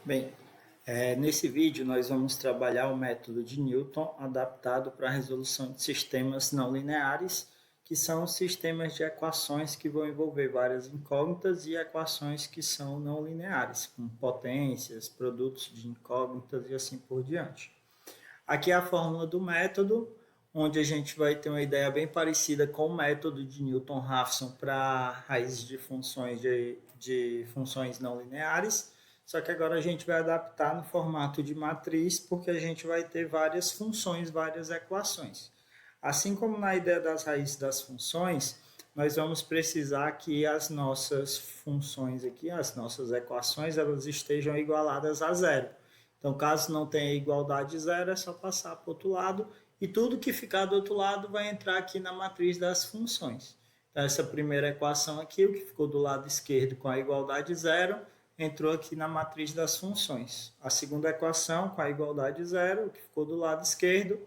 Bem, nesse vídeo nós vamos trabalhar o método de Newton adaptado para a resolução de sistemas não lineares, que são sistemas de equações que vão envolver várias incógnitas e equações que são não lineares, com potências, produtos de incógnitas e assim por diante. Aqui é a fórmula do método, onde a gente vai ter uma ideia bem parecida com o método de Newton-Raphson para raízes de funções de funções não lineares, só que agora a gente vai adaptar no formato de matriz, porque a gente vai ter várias funções, várias equações. Assim como na ideia das raízes das funções, nós vamos precisar que as nossas funções aqui, as nossas equações, elas estejam igualadas a zero. Então, caso não tenha igualdade zero, é só passar para o outro lado e tudo que ficar do outro lado vai entrar aqui na matriz das funções. Então, essa primeira equação aqui, o que ficou do lado esquerdo com a igualdade zero, entrou aqui na matriz das funções. A segunda equação com a igualdade zero, o que ficou do lado esquerdo,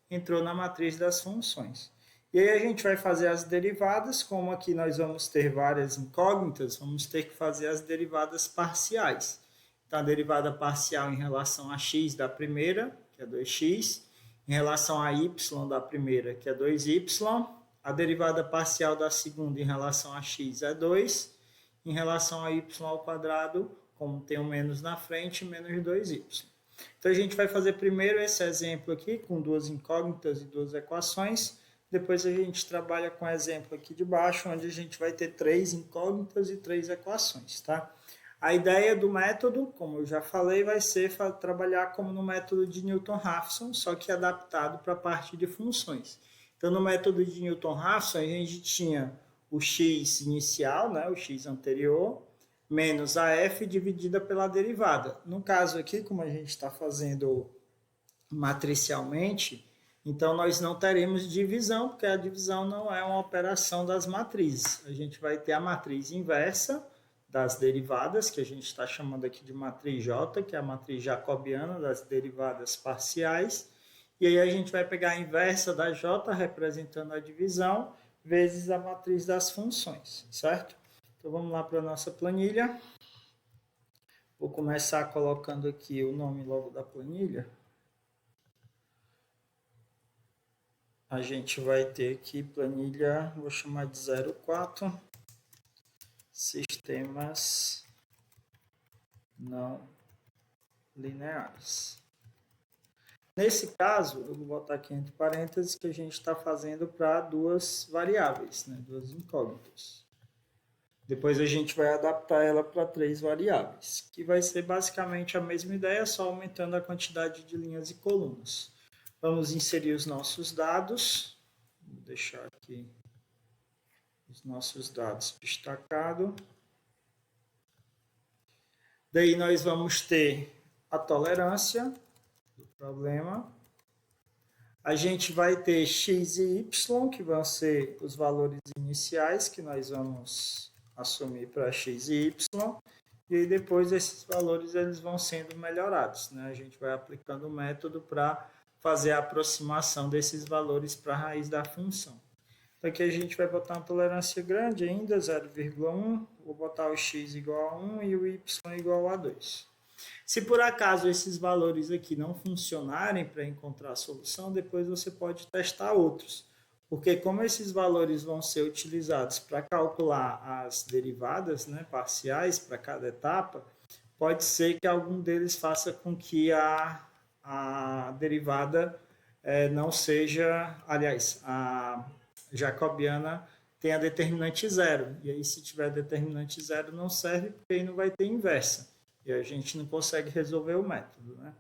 entrou na matriz das funções. E aí a gente vai fazer as derivadas, como aqui nós vamos ter várias incógnitas, vamos ter que fazer as derivadas parciais. Então, a derivada parcial em relação a x da primeira, que é 2x, em relação a y da primeira, que é 2y, a derivada parcial da segunda em relação a x é 2, em relação a y ao quadrado, como tem um menos na frente, menos 2y. Então, a gente vai fazer primeiro esse exemplo aqui, com duas incógnitas e duas equações. Depois a gente trabalha com o exemplo aqui de baixo, onde a gente vai ter três incógnitas e três equações, tá? A ideia do método, como eu já falei, vai ser trabalhar como no método de Newton-Raphson, só que adaptado para a parte de funções. Então, no método de Newton-Raphson, a gente tinha o x inicial, né, o x anterior, menos a f dividida pela derivada. No caso aqui, como a gente está fazendo matricialmente, então nós não teremos divisão, porque a divisão não é uma operação das matrizes. A gente vai ter a matriz inversa das derivadas, que a gente está chamando aqui de matriz J, que é a matriz jacobiana das derivadas parciais. E aí a gente vai pegar a inversa da J, representando a divisão, vezes a matriz das funções, certo? Então vamos lá para a nossa planilha. Vou começar colocando aqui o nome logo da planilha. A gente vai ter aqui planilha, vou chamar de 04, sistemas não lineares. Nesse caso, eu vou botar aqui entre parênteses que a gente está fazendo para duas variáveis, né, duas incógnitas. Depois a gente vai adaptar ela para três variáveis, que vai ser basicamente a mesma ideia, só aumentando a quantidade de linhas e colunas. Vamos inserir os nossos dados. Vou deixar aqui os nossos dados destacados. Daí nós vamos ter a tolerância do problema. A gente vai ter x e y, que vão ser os valores iniciais que nós vamos assumir para x e y. E aí depois esses valores eles vão sendo melhorados, né? A gente vai aplicando o método para fazer a aproximação desses valores para a raiz da função. Então aqui a gente vai botar uma tolerância grande ainda, 0,1, vou botar o x igual a 1 e o y igual a 2. Se por acaso esses valores aqui não funcionarem para encontrar a solução, depois você pode testar outros. Porque como esses valores vão ser utilizados para calcular as derivadas, né, parciais para cada etapa, pode ser que algum deles faça com que a derivada não seja, aliás, a jacobiana tenha determinante zero. E aí se tiver determinante zero não serve, porque aí não vai ter inversa. E a gente não consegue resolver o método, né?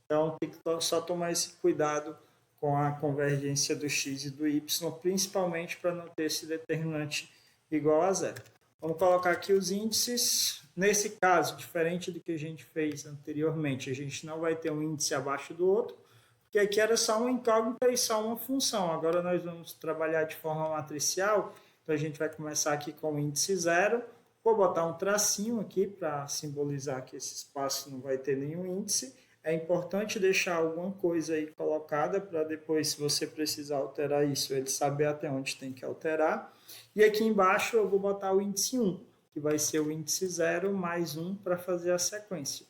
Então tem que só tomar esse cuidado com a convergência do x e do y, principalmente para não ter esse determinante igual a zero. Vamos colocar aqui os índices. Nesse caso, diferente do que a gente fez anteriormente, a gente não vai ter um índice abaixo do outro, porque aqui era só uma incógnita e só uma função. Agora nós vamos trabalhar de forma matricial, então a gente vai começar aqui com o índice zero. Vou botar um tracinho aqui para simbolizar que esse espaço não vai ter nenhum índice. É importante deixar alguma coisa aí colocada para depois, se você precisar alterar isso, ele saber até onde tem que alterar. E aqui embaixo eu vou botar o índice 1, que vai ser o índice 0 mais 1 para fazer a sequência.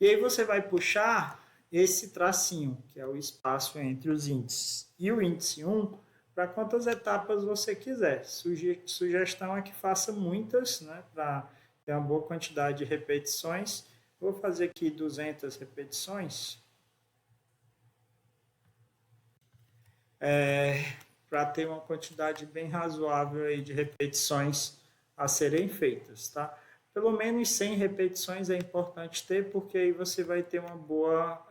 E aí você vai puxar esse tracinho, que é o espaço entre os índices, e o índice 1, para quantas etapas você quiser. Sugestão é que faça muitas, né, para ter uma boa quantidade de repetições. Vou fazer aqui 200 repetições. Para ter uma quantidade bem razoável aí de repetições a serem feitas, tá? Pelo menos 100 repetições é importante ter, porque aí você vai ter uma boa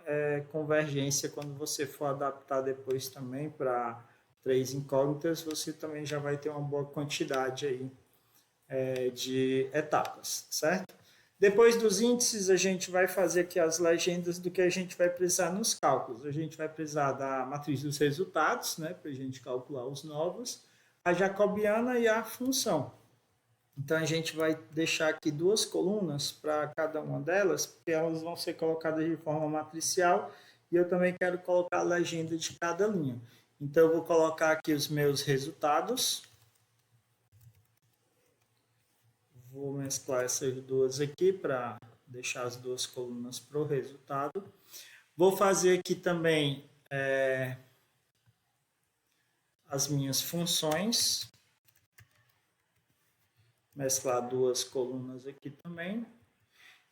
convergência quando você for adaptar depois também para 3 incógnitas, você também já vai ter uma boa quantidade aí de etapas, certo? Depois dos índices, a gente vai fazer aqui as legendas do que a gente vai precisar nos cálculos. A gente vai precisar da matriz dos resultados, né, para a gente calcular os novos, a jacobiana e a função. Então, a gente vai deixar aqui 2 colunas para cada uma delas, porque elas vão ser colocadas de forma matricial, e eu também quero colocar a legenda de cada linha. Então, eu vou colocar aqui os meus resultados. Vou mesclar essas duas aqui para deixar as 2 colunas para o resultado. Vou fazer aqui também as minhas funções. Mesclar 2 colunas aqui também.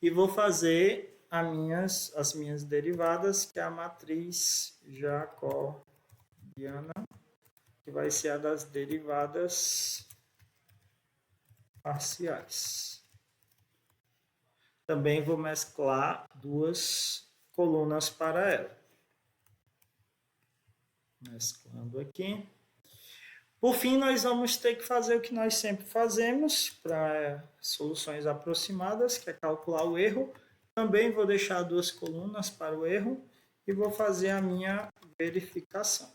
E vou fazer as minhas derivadas, que é a matriz jacobiana, que vai ser a das derivadas parciais. Também vou mesclar 2 colunas para ela. Mesclando aqui. Por fim, nós vamos ter que fazer o que nós sempre fazemos para soluções aproximadas, que é calcular o erro. Também vou deixar 2 colunas para o erro e vou fazer a minha verificação.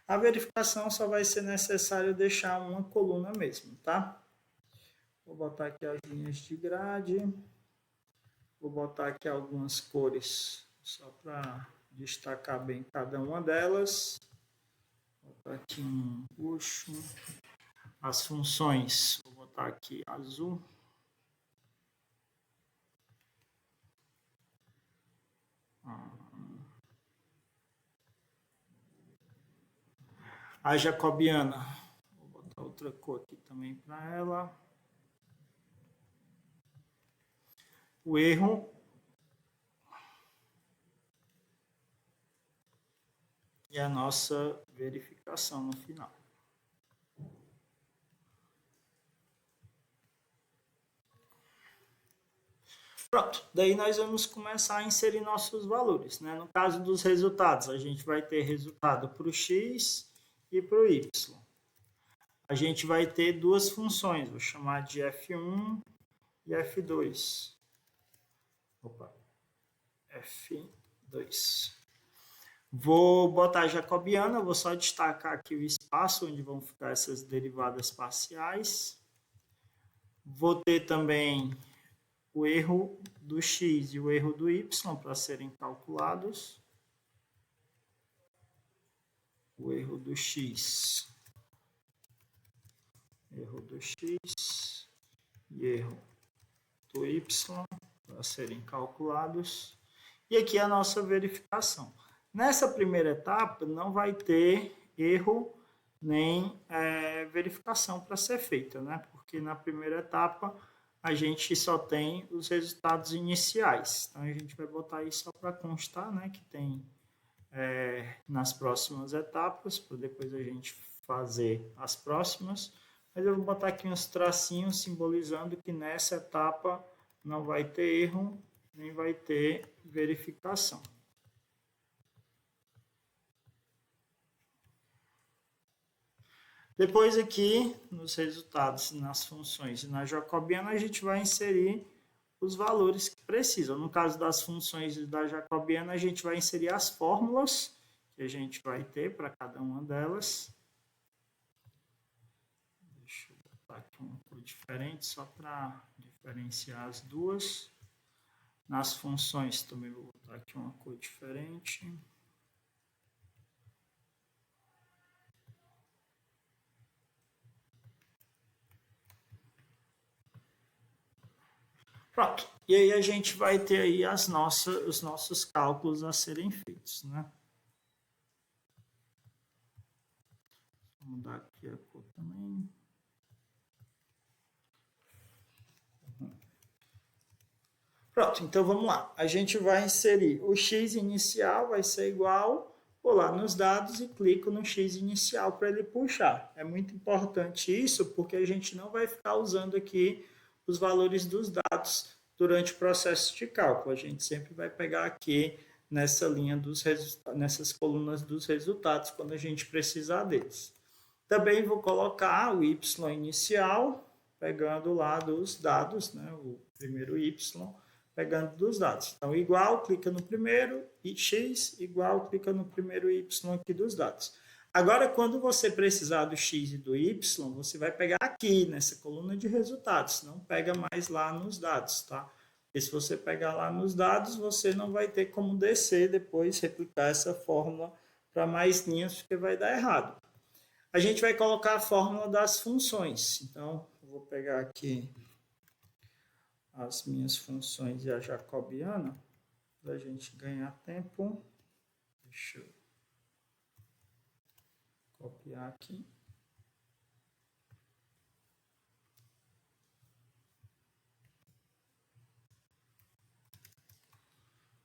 A verificação só vai ser necessário deixar uma coluna mesmo, tá? Vou botar aqui as linhas de grade. Vou botar aqui algumas cores só para destacar bem cada uma delas. Vou botar aqui um puxo. As funções, vou botar aqui azul. A jacobiana, vou botar outra cor aqui também para ela. O erro. E a nossa verificação no final. Pronto, daí nós vamos começar a inserir nossos valores, né? No caso dos resultados, a gente vai ter resultado para o x e para o y. A gente vai ter 2 funções, vou chamar de f1 e f2. Opa, f2. Vou botar a jacobiana, vou só destacar aqui o espaço onde vão ficar essas derivadas parciais. Vou ter também o erro do x e o erro do y para serem calculados. O erro do x, e erro do y para serem calculados. E aqui a nossa verificação. Nessa primeira etapa não vai ter erro nem verificação para ser feita, né? Porque na primeira etapa a gente só tem os resultados iniciais. Então, a gente vai botar aí só para constar, né, que tem nas próximas etapas, para depois a gente fazer as próximas. Mas eu vou botar aqui uns tracinhos simbolizando que nessa etapa não vai ter erro, nem vai ter verificação. Depois aqui, nos resultados, nas funções e na jacobiana, a gente vai inserir os valores que precisam. No caso das funções da jacobiana, a gente vai inserir as fórmulas que a gente vai ter para cada uma delas. Deixa eu botar aqui uma cor diferente, só para diferenciar as duas. Nas funções também vou botar aqui uma cor diferente. Pronto. E aí a gente vai ter aí os nossos cálculos a serem feitos, né? Vou mudar aqui a cor também. Pronto, então vamos lá. A gente vai inserir o x inicial, vai ser igual, vou lá nos dados e clico no x inicial para ele puxar. É muito importante isso, porque a gente não vai ficar usando aqui os valores dos dados durante o processo de cálculo. A gente sempre vai pegar aqui nessa linha dos nessas colunas dos resultados quando a gente precisar deles. Também vou colocar o y inicial, pegando lá dos dados, né, o primeiro y, pegando dos dados. Então, igual, clica no primeiro, e x, igual, clica no primeiro y aqui dos dados. Agora, quando você precisar do x e do y, você vai pegar aqui, nessa coluna de resultados, não pega mais lá nos dados, tá? Porque se você pegar lá nos dados, você não vai ter como descer depois, replicar essa fórmula para mais linhas, porque vai dar errado. A gente vai colocar a fórmula das funções. Então, eu vou pegar aqui as minhas funções e a jacobiana, para a gente ganhar tempo. Deixa eu copiar aqui.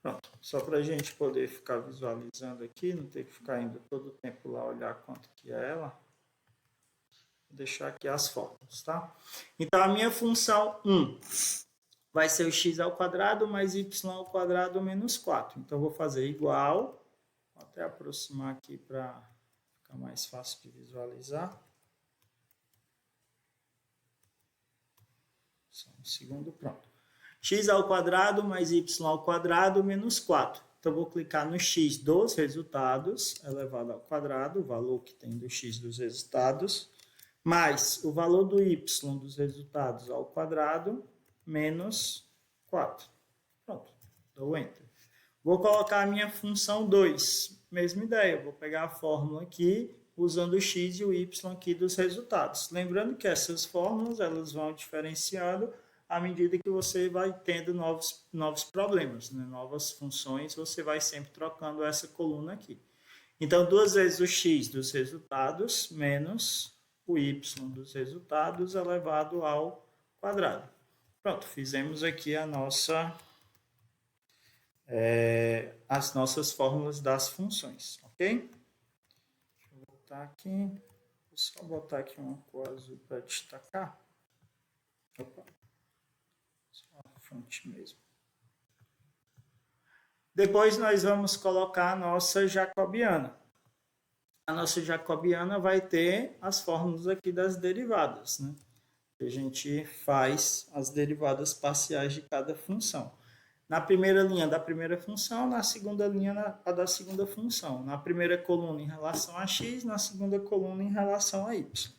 Pronto, só para a gente poder ficar visualizando aqui, não ter que ficar indo todo o tempo lá olhar quanto que é ela. Vou deixar aqui as fórmulas, tá? Então, a minha função 1 vai ser o x ao quadrado mais y ao quadrado menos 4. Então, vou fazer igual, vou até aproximar aqui para ficar mais fácil de visualizar. Só um segundo, pronto. X ao quadrado mais y ao quadrado menos 4. Então, vou clicar no x dos resultados, elevado ao quadrado, o valor que tem do x dos resultados, mais o valor do y dos resultados ao quadrado, menos 4. Pronto, dou Enter. Vou colocar a minha função 2. Mesma ideia, vou pegar a fórmula aqui, usando o x e o y aqui dos resultados. Lembrando que essas fórmulas, elas vão diferenciando à medida que você vai tendo novos problemas, né? Novas funções, você vai sempre trocando essa coluna aqui. Então, 2 vezes o x dos resultados, menos o y dos resultados, elevado ao quadrado. Pronto, fizemos aqui as nossas fórmulas das funções, ok? Deixa eu voltar aqui, vou só botar aqui uma cor azul para destacar. Opa, só a fonte mesmo. Depois nós vamos colocar a nossa jacobiana. A nossa jacobiana vai ter as fórmulas aqui das derivadas, né? A gente faz as derivadas parciais de cada função. Na primeira linha da primeira função, na segunda linha a da segunda função. Na primeira coluna em relação a x, na segunda coluna em relação a y.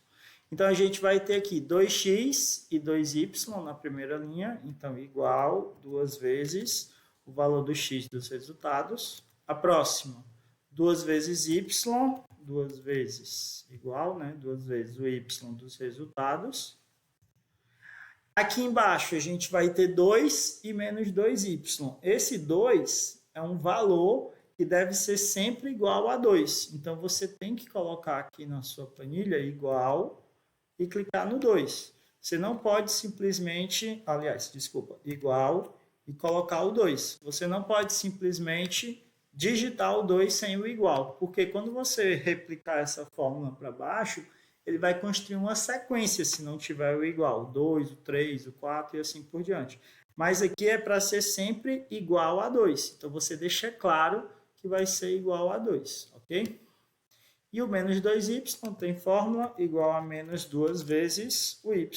Então, a gente vai ter aqui 2x e 2y na primeira linha, então igual 2 vezes o valor do x dos resultados. A próxima, 2 vezes y, 2 vezes igual, né? 2 vezes o y dos resultados. Aqui embaixo a gente vai ter 2 e menos 2y. Esse 2 é um valor que deve ser sempre igual a 2. Então, você tem que colocar aqui na sua planilha igual e clicar no 2. Você não pode simplesmente, igual e colocar o 2. Você não pode simplesmente digitar o 2 sem o igual, porque quando você replicar essa fórmula para baixo, ele vai construir uma sequência se não tiver o igual, o 2, o 3, o 4 e assim por diante. Mas aqui é para ser sempre igual a 2. Então, você deixa claro que vai ser igual a 2, ok? E o menos 2y tem fórmula igual a menos 2 vezes o y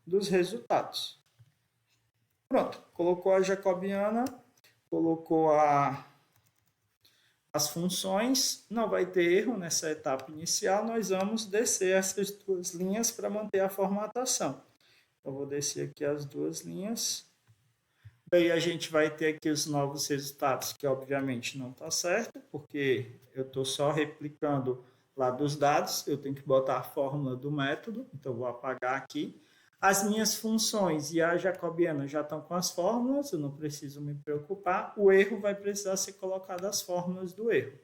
dos resultados. Pronto, colocou a jacobiana, colocou as funções, não vai ter erro nessa etapa inicial, nós vamos descer essas duas linhas para manter a formatação. Eu vou descer aqui as duas linhas. Daí a gente vai ter aqui os novos resultados, que obviamente não está certo, porque eu estou só replicando lá dos dados, eu tenho que botar a fórmula do método, então vou apagar aqui. As minhas funções e a jacobiana já estão com as fórmulas, eu não preciso me preocupar. O erro vai precisar ser colocado as fórmulas do erro.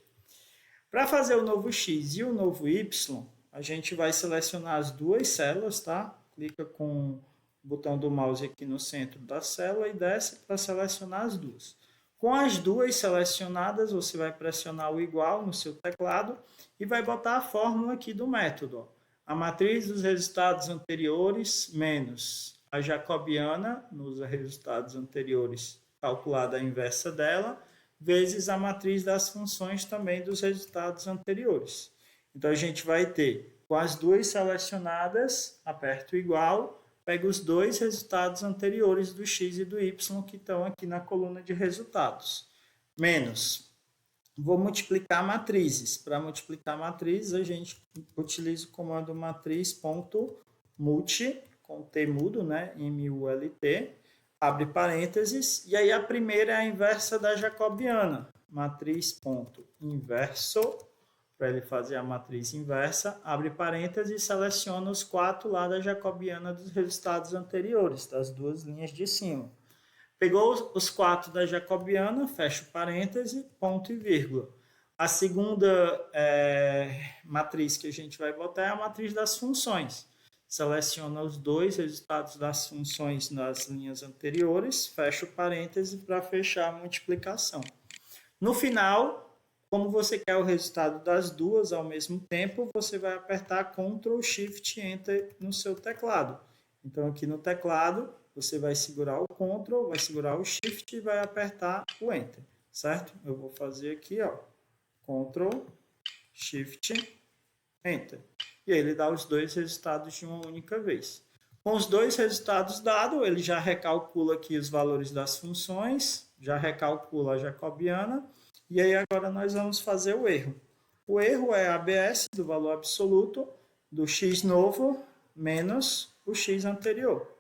Para fazer o novo x e o novo y, a gente vai selecionar as duas células, tá? Clica com o botão do mouse aqui no centro da célula e desce para selecionar as duas. Com as duas selecionadas, você vai pressionar o igual no seu teclado e vai botar a fórmula aqui do método. Ó. A matriz dos resultados anteriores menos a jacobiana nos resultados anteriores, calculada a inversa dela, vezes a matriz das funções também dos resultados anteriores. Então, a gente vai ter, com as duas selecionadas, aperto igual, pego os dois resultados anteriores do x e do y que estão aqui na coluna de resultados. Menos. Vou multiplicar matrizes. Para multiplicar matrizes, a gente utiliza o comando matriz.multi, com T mudo, né? M-U-L-T, abre parênteses, e aí a primeira é a inversa da jacobiana. Matriz.inverso, para ele fazer a matriz inversa, abre parênteses e seleciona os 4 lá da jacobiana dos resultados anteriores, das duas linhas de cima. Pegou os 4 da jacobiana, fecha o parêntese, ponto e vírgula. A segunda matriz que a gente vai botar é a matriz das funções. Seleciona os dois resultados das funções nas linhas anteriores, fecha o parêntese para fechar a multiplicação. No final, como você quer o resultado das duas ao mesmo tempo, você vai apertar Ctrl Shift Enter no seu teclado. Então, aqui no teclado, você vai segurar o Ctrl, vai segurar o Shift e vai apertar o Enter, certo? Eu vou fazer aqui, ó, Ctrl Shift Enter. E aí ele dá os dois resultados de uma única vez. Com os dois resultados dados, ele já recalcula aqui os valores das funções, já recalcula a jacobiana, e aí agora nós vamos fazer o erro. O erro é a ABS do valor absoluto do x novo menos o x anterior.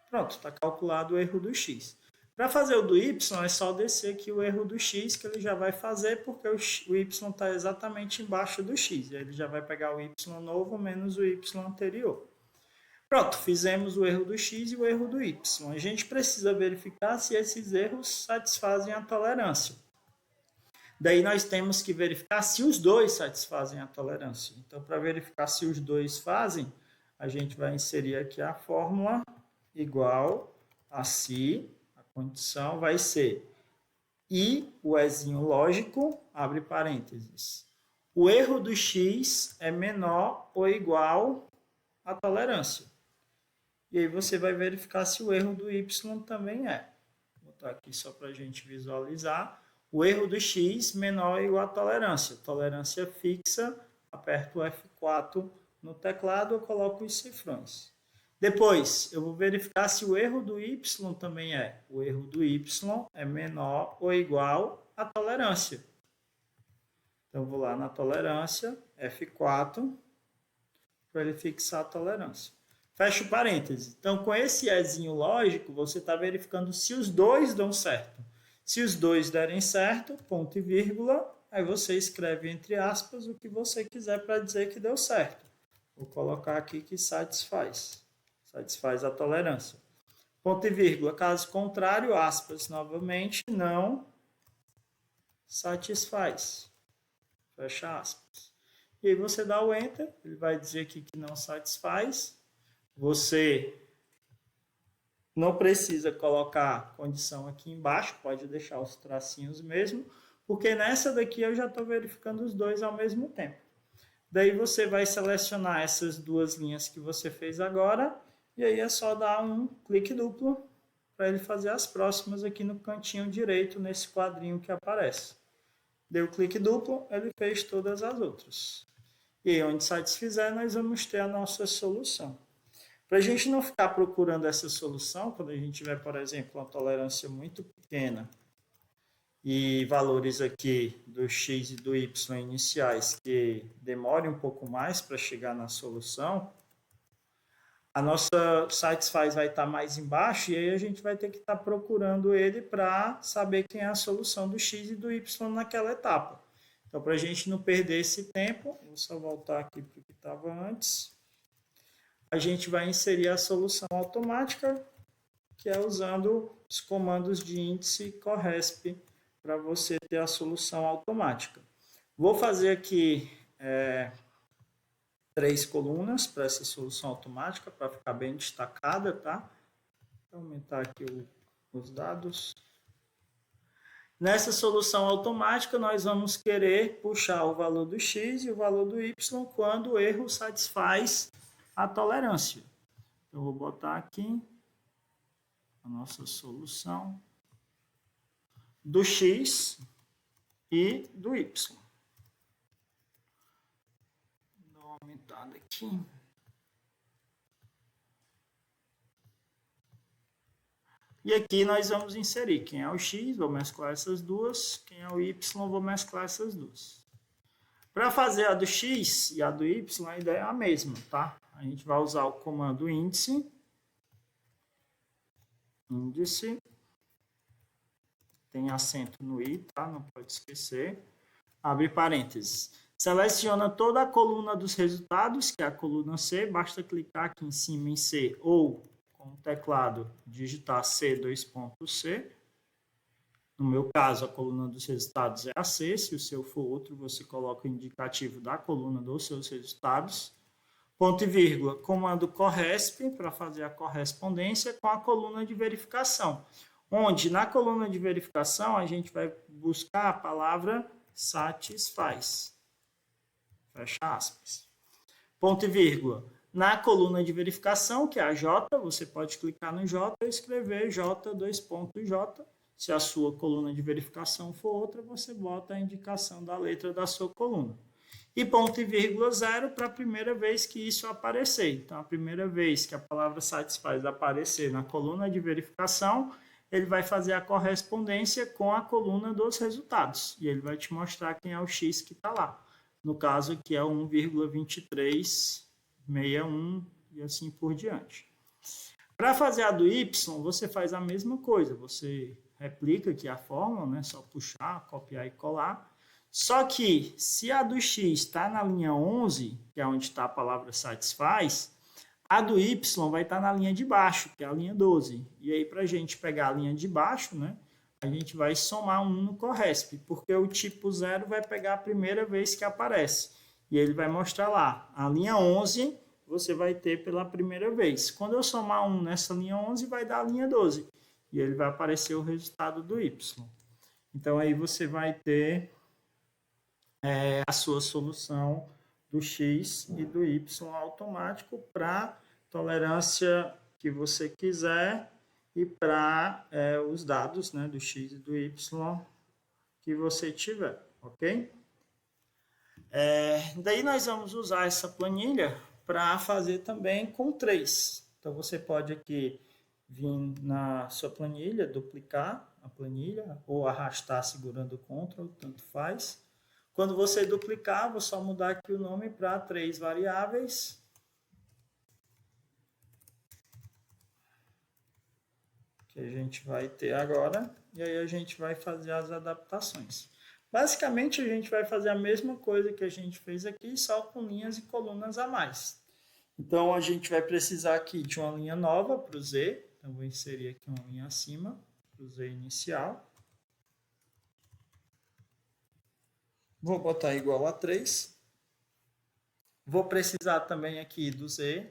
Pronto, está calculado o erro do x. Para fazer o do y, é só descer aqui o erro do x, que ele já vai fazer, porque o y está exatamente embaixo do x. E aí ele já vai pegar o y novo menos o y anterior. Pronto, fizemos o erro do x e o erro do y. A gente precisa verificar se esses erros satisfazem a tolerância. Daí nós temos que verificar se os dois satisfazem a tolerância. Então, para verificar se os dois fazem, a gente vai inserir aqui a fórmula igual a se, a condição vai ser e o ezinho lógico, abre parênteses. O erro do x é menor ou igual à tolerância. E aí você vai verificar se o erro do y também é. Vou botar aqui só para a gente visualizar. O erro do x menor ou igual à tolerância. Tolerância fixa, aperto o F4 no teclado, eu coloco os cifrões. Depois, eu vou verificar se o erro do y também é. O erro do y é menor ou igual à tolerância. Então, eu vou lá na tolerância, F4, para ele fixar a tolerância. Fecha o parêntese. Então, com esse ezinho lógico, você está verificando se os dois dão certo. Se os dois derem certo, ponto e vírgula, aí você escreve entre aspas o que você quiser para dizer que deu certo. Vou colocar aqui que satisfaz. Satisfaz a tolerância. Ponto e vírgula. Caso contrário, aspas novamente, não satisfaz. Fecha aspas. E aí você dá o Enter, ele vai dizer aqui que não satisfaz. Você não precisa colocar condição aqui embaixo, pode deixar os tracinhos mesmo, porque nessa daqui eu já estou verificando os dois ao mesmo tempo. Daí você vai selecionar essas duas linhas que você fez agora, e aí é só dar um clique duplo para ele fazer as próximas aqui no cantinho direito, nesse quadrinho que aparece. Deu clique duplo, ele fez todas as outras. E aí, onde satisfizer, nós vamos ter a nossa solução. Para a gente não ficar procurando essa solução, quando a gente tiver, por exemplo, uma tolerância muito pequena e valores aqui do x e do y iniciais que demorem um pouco mais para chegar na solução, a nossa satisfaz vai estar mais embaixo e aí a gente vai ter que estar procurando ele para saber quem é a solução do x e do y naquela etapa. Então, para a gente não perder esse tempo, vou só voltar aqui para o que estava antes. a gente vai inserir a solução automática, que é usando os comandos de índice corresp para você ter a solução automática. Vou fazer aqui 3 colunas para essa solução automática, para ficar bem destacada, tá? Vou aumentar aqui os dados. Nessa solução automática, nós vamos querer puxar o valor do x e o valor do y quando o erro satisfaz a tolerância. Então, eu vou botar aqui a nossa solução do x e do y. Vou dar uma aumentada aqui. E aqui nós vamos inserir quem é o x, vou mesclar essas duas, quem é o y, vou mesclar essas duas. Para fazer a do x e a do y, a ideia é a mesma, tá? A gente vai usar o comando índice, tem acento no i, tá? Não pode esquecer. Abre parênteses. Seleciona toda a coluna dos resultados, que é a coluna C, basta clicar aqui em cima em C ou com o teclado digitar C, C. No meu caso, a coluna dos resultados é a C. Se o seu for outro, você coloca o indicativo da coluna dos seus resultados. Ponto e vírgula, comando corresp para fazer a correspondência com a coluna de verificação. Onde na coluna de verificação a gente vai buscar a palavra satisfaz. Fecha aspas. Ponto e vírgula. Na coluna de verificação, que é a J, você pode clicar no J e escrever J, J. Se a sua coluna de verificação for outra, você bota a indicação da letra da sua coluna. E ponto e vírgula 0 para a primeira vez que isso aparecer. Então, a primeira vez que a palavra satisfaz aparecer na coluna de verificação, ele vai fazer a correspondência com a coluna dos resultados. E ele vai te mostrar quem é o X que está lá. No caso aqui é o 1,2361 e assim por diante. Para fazer a do Y, você faz a mesma coisa. Você replica aqui a fórmula, né? Só puxar, copiar e colar. Só que, se a do X está na linha 11, que é onde está a palavra satisfaz, a do Y vai estar na linha de baixo, que é a linha 12. E aí, para a gente pegar a linha de baixo, né, a gente vai somar 1 no corresp, porque o tipo 0 vai pegar a primeira vez que aparece. E ele vai mostrar lá, a linha 11 você vai ter pela primeira vez. Quando eu somar 1 nessa linha 11, vai dar a linha 12. E ele vai aparecer o resultado do Y. Então, aí você vai ter a sua solução do X e do Y automático para tolerância que você quiser e para os dados, né, do X e do Y que você tiver, ok? Daí nós vamos usar essa planilha para fazer também com 3. Então, você pode aqui vir na sua planilha, duplicar a planilha ou arrastar segurando o Ctrl, tanto faz. Quando você duplicar, vou só mudar aqui o nome para 3 variáveis. Que a gente vai ter agora. E aí a gente vai fazer as adaptações. Basicamente, a gente vai fazer a mesma coisa que a gente fez aqui, só com linhas e colunas a mais. Então, a gente vai precisar aqui de uma linha nova para o Z. Então, vou inserir aqui uma linha acima para o Z inicial. Vou botar igual a 3. Vou precisar também aqui do Z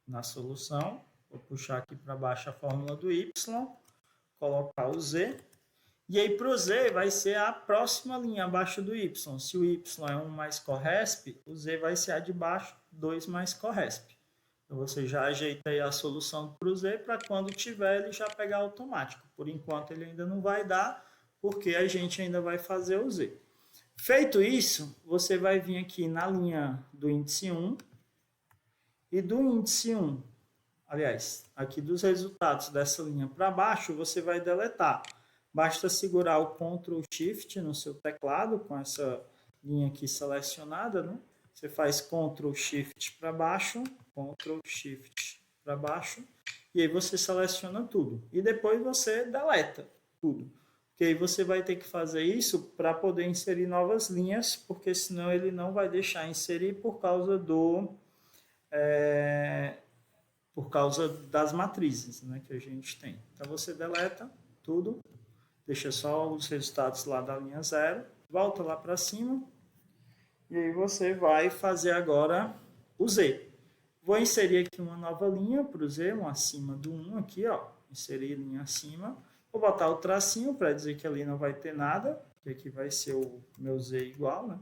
na solução. Vou puxar aqui para baixo a fórmula do Y, colocar o Z. E aí, para o Z, vai ser a próxima linha abaixo do Y. Se o Y é 1 mais corresp, o Z vai ser a de baixo, 2 mais corresp. Então, você já ajeita aí a solução para o Z, para quando tiver, ele já pegar automático. Por enquanto, ele ainda não vai dar, porque a gente ainda vai fazer o Z. Feito isso, você vai vir aqui na linha do índice 1 e do índice 1. Aliás, aqui dos resultados dessa linha para baixo, você vai deletar. Basta segurar o Ctrl Shift no seu teclado com essa linha aqui selecionada, né? Você faz Ctrl Shift para baixo, Ctrl Shift para baixo, e aí você seleciona tudo. E depois você deleta tudo. Porque aí você vai ter que fazer isso para poder inserir novas linhas, porque senão ele não vai deixar inserir por causa do por causa das matrizes, né, que a gente tem. Então, você deleta tudo, deixa só os resultados lá da linha 0, volta lá para cima, e aí você vai fazer agora o Z. Vou inserir aqui uma nova linha para o Z, um acima do 1 aqui, ó. Inserir linha acima. Vou botar o tracinho para dizer que ali não vai ter nada, que aqui vai ser o meu Z igual, né?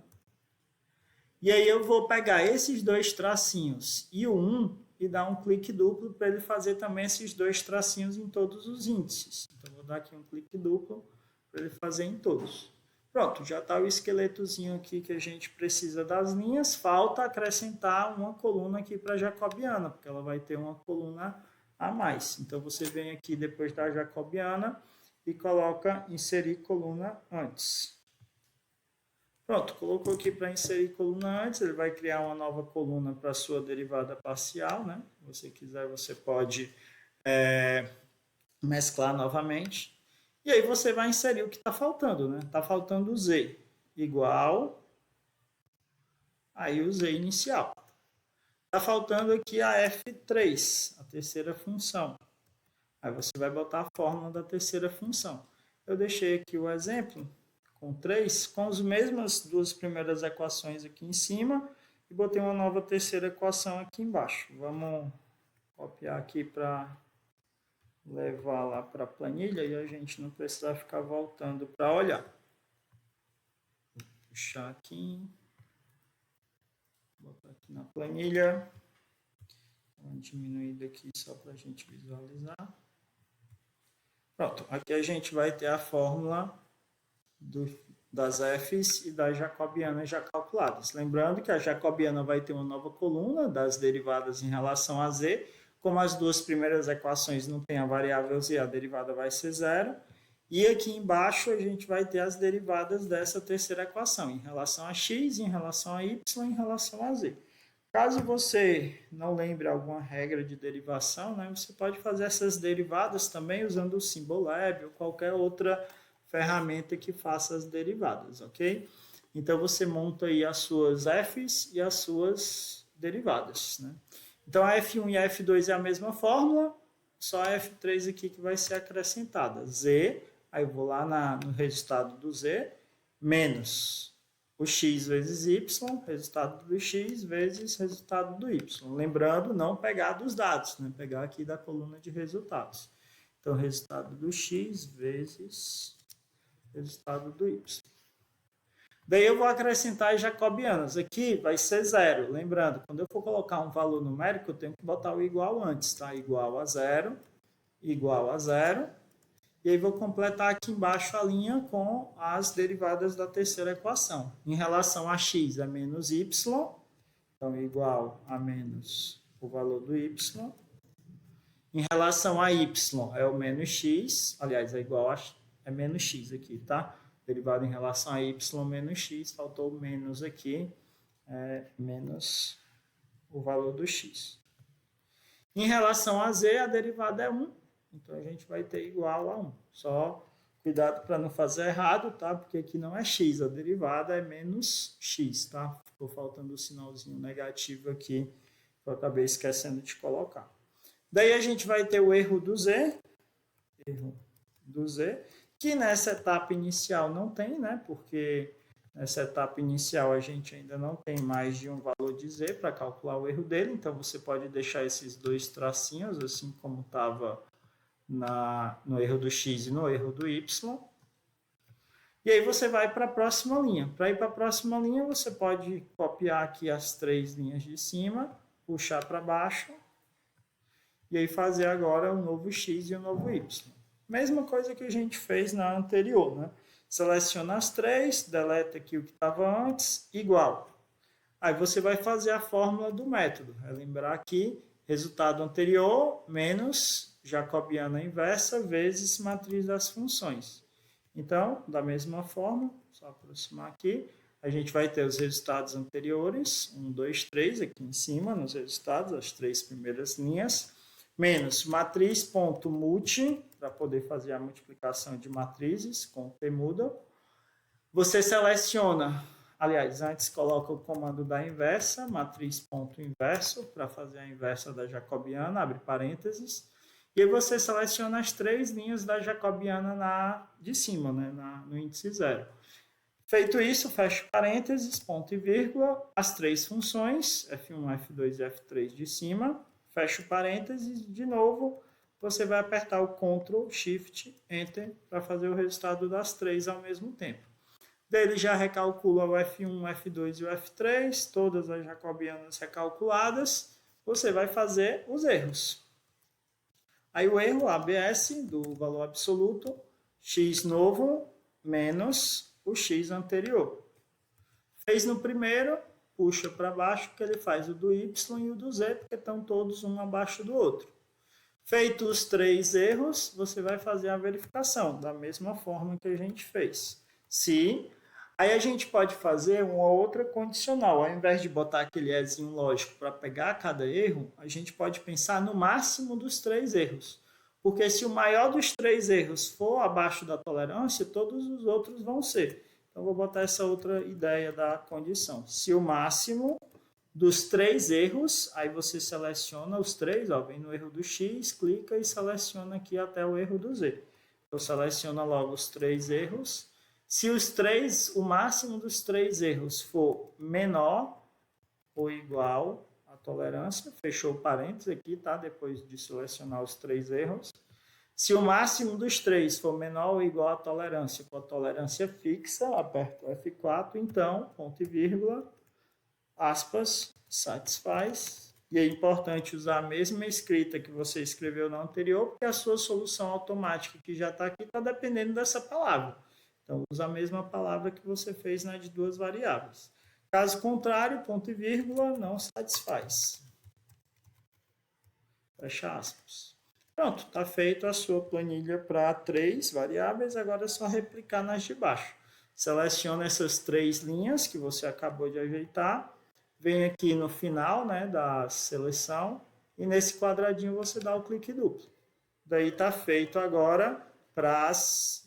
E aí eu vou pegar esses dois tracinhos e o 1 e dar um clique duplo para ele fazer também esses dois tracinhos em todos os índices. Então, vou dar aqui um clique duplo para ele fazer em todos. Pronto, já está o esqueletozinho aqui que a gente precisa das linhas. Falta acrescentar uma coluna aqui para a jacobiana, porque ela vai ter uma coluna a mais. Então, você vem aqui depois da jacobiana e coloca inserir coluna antes. Pronto, colocou aqui para inserir coluna antes, ele vai criar uma nova coluna para a sua derivada parcial, né? Se você quiser, você pode mesclar novamente. E aí você vai inserir o que está faltando, né? Está faltando o Z igual, aí o Z inicial. Está faltando aqui a F3, a terceira função. Aí você vai botar a fórmula da terceira função. Eu deixei aqui o exemplo com 3, com as mesmas duas primeiras equações aqui em cima, e botei uma nova terceira equação aqui embaixo. Vamos copiar aqui para levar lá para a planilha e a gente não precisar ficar voltando para olhar. Vou puxar aqui, botar aqui na planilha, uma diminuída aqui só para a gente visualizar. Pronto, aqui a gente vai ter a fórmula das Fs e das jacobianas já calculadas. Lembrando que a jacobiana vai ter uma nova coluna das derivadas em relação a z. Como as duas primeiras equações não tem a variável z, a derivada vai ser 0. E aqui embaixo a gente vai ter as derivadas dessa terceira equação, em relação a x, em relação a y, em relação a z. Caso você não lembre alguma regra de derivação, né, você pode fazer essas derivadas também usando o Symbolab ou qualquer outra ferramenta que faça as derivadas, ok? Então, você monta aí as suas f's e as suas derivadas, né? Então, a F1 e a F2 é a mesma fórmula, só a F3 aqui que vai ser acrescentada. Z, aí eu vou lá no resultado do Z, menos o x vezes y, resultado do x vezes resultado do y. Lembrando, não pegar dos dados, né? Pegar aqui da coluna de resultados. Então, resultado do x vezes resultado do y. Daí eu vou acrescentar as jacobianas. Aqui vai ser 0. Lembrando, quando eu for colocar um valor numérico, eu tenho que botar o igual antes, tá? Igual a 0, igual a 0. E aí vou completar aqui embaixo a linha com as derivadas da terceira equação. Em relação a x é menos y, então igual a menos o valor do y. Em relação a y é o menos x, aliás, é igual a é menos x aqui, tá? Derivado em relação a y menos x, faltou menos aqui, menos o valor do x. Em relação a z, a derivada é 1, então a gente vai ter igual a 1. Só cuidado para não fazer errado, tá? Porque aqui não é x, a derivada é menos x, tá? Ficou faltando o sinalzinho negativo aqui, que eu acabei esquecendo de colocar. Daí a gente vai ter o erro do z, que nessa etapa inicial não tem, né? Porque nessa etapa inicial a gente ainda não tem mais de um valor de z para calcular o erro dele, então você pode deixar esses dois tracinhos, assim como estava no erro do x e no erro do y. E aí você vai para a próxima linha. Para ir para a próxima linha, você pode copiar aqui as 3 linhas de cima, puxar para baixo, e aí fazer agora o novo x e o novo y. Mesma coisa que a gente fez na anterior, né? Seleciona as 3, deleta aqui o que estava antes, igual. Aí você vai fazer a fórmula do método. É lembrar aqui, resultado anterior menos jacobiana inversa vezes matriz das funções. Então, da mesma forma, só aproximar aqui, a gente vai ter os resultados anteriores, 1, 2, 3, aqui em cima, nos resultados, as 3 primeiras linhas, menos matriz.multi, para poder fazer a multiplicação de matrizes com permuta. Você seleciona Aliás, antes coloca o comando da inversa, matriz ponto inverso, para fazer a inversa da jacobiana, abre parênteses. E aí você seleciona as 3 linhas da jacobiana de cima, né, no índice 0. Feito isso, fecha parênteses, ponto e vírgula, as 3 funções, F1, F2 e F3 de cima, fecha parênteses, de novo, você vai apertar o Ctrl, Shift, Enter, para fazer o resultado das 3 ao mesmo tempo. Daí ele já recalcula o F1, o F2 e o F3, todas as jacobianas recalculadas, você vai fazer os erros. Aí o erro, ABS, do valor absoluto, x novo menos o x anterior. Fez no primeiro, puxa para baixo, que ele faz o do y e o do z, porque estão todos um abaixo do outro. Feitos os 3 erros, você vai fazer a verificação, da mesma forma que a gente fez. Se aí a gente pode fazer uma outra condicional. Ao invés de botar aquele ezinho lógico para pegar cada erro, a gente pode pensar no máximo dos 3 erros. Porque se o maior dos 3 erros for abaixo da tolerância, todos os outros vão ser. Então, vou botar essa outra ideia da condição. Se o máximo dos 3 erros, aí você seleciona os 3, ó, vem no erro do x, clica e seleciona aqui até o erro do z. Então, seleciona logo os 3 erros. Se o máximo dos 3 erros for menor ou igual à tolerância, fechou o parênteses aqui, tá? Depois de selecionar os 3 erros. Se o máximo dos 3 for menor ou igual à tolerância, com a tolerância fixa, aperto F4, então, ponto e vírgula, aspas, satisfaz. E é importante usar a mesma escrita que você escreveu na anterior, porque a sua solução automática que já está aqui está dependendo dessa palavra. Então, usa a mesma palavra que você fez na de 2 variáveis. Caso contrário, ponto e vírgula, não satisfaz. Fecha aspas. Pronto, está feita a sua planilha para 3 variáveis, agora é só replicar nas de baixo. Seleciona essas 3 linhas que você acabou de ajeitar, vem aqui no final, né, da seleção, e nesse quadradinho você dá o clique duplo. Daí está feito agora para as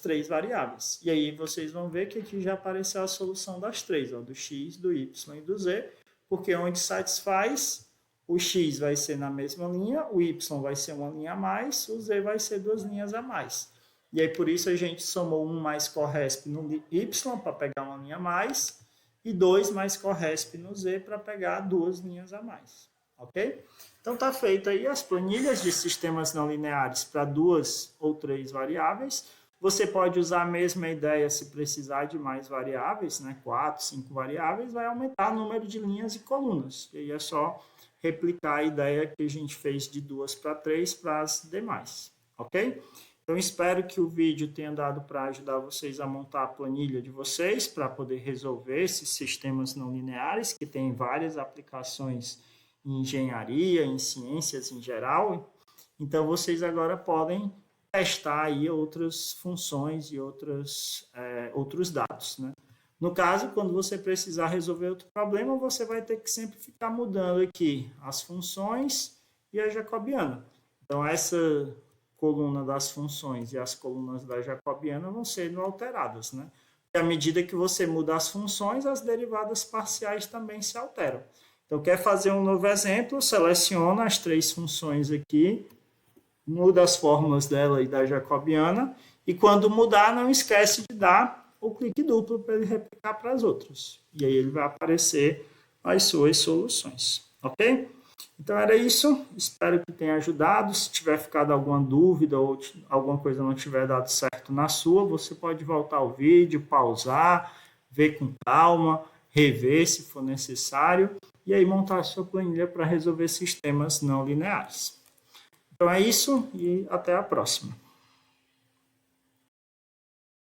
3 variáveis. E aí vocês vão ver que aqui já apareceu a solução das 3, ó, do x, do y e do z, porque onde satisfaz, o x vai ser na mesma linha, o y vai ser uma linha a mais, o z vai ser 2 linhas a mais. E aí por isso a gente somou 1 mais corresp no y para pegar uma linha a mais, e 2 mais corresp no z para pegar 2 linhas a mais. Ok? Então está feito aí as planilhas de sistemas não lineares para 2 ou 3 variáveis. Você pode usar a mesma ideia se precisar de mais variáveis, né? 4, 5 variáveis, vai aumentar o número de linhas e colunas. E aí é só replicar a ideia que a gente fez de 2 para 3 para as demais. Ok? Então, espero que o vídeo tenha dado para ajudar vocês a montar a planilha de vocês para poder resolver esses sistemas não lineares, que tem várias aplicações em engenharia, em ciências em geral. Então, vocês agora podem testar aí outras funções e outros dados, né? No caso, quando você precisar resolver outro problema, você vai ter que sempre ficar mudando aqui as funções e a jacobiana. Então, essa coluna das funções e as colunas da jacobiana vão sendo alteradas, né? E à medida que você muda as funções, as derivadas parciais também se alteram. Então, quer fazer um novo exemplo, seleciona as 3 funções aqui, muda as fórmulas dela e da jacobiana, e quando mudar, não esquece de dar o clique duplo para ele replicar para as outras. E aí ele vai aparecer as suas soluções, ok? Então era isso, espero que tenha ajudado. Se tiver ficado alguma dúvida ou alguma coisa não tiver dado certo na sua, você pode voltar ao vídeo, pausar, ver com calma, rever se for necessário, e aí montar a sua planilha para resolver sistemas não lineares. Então é isso e até a próxima.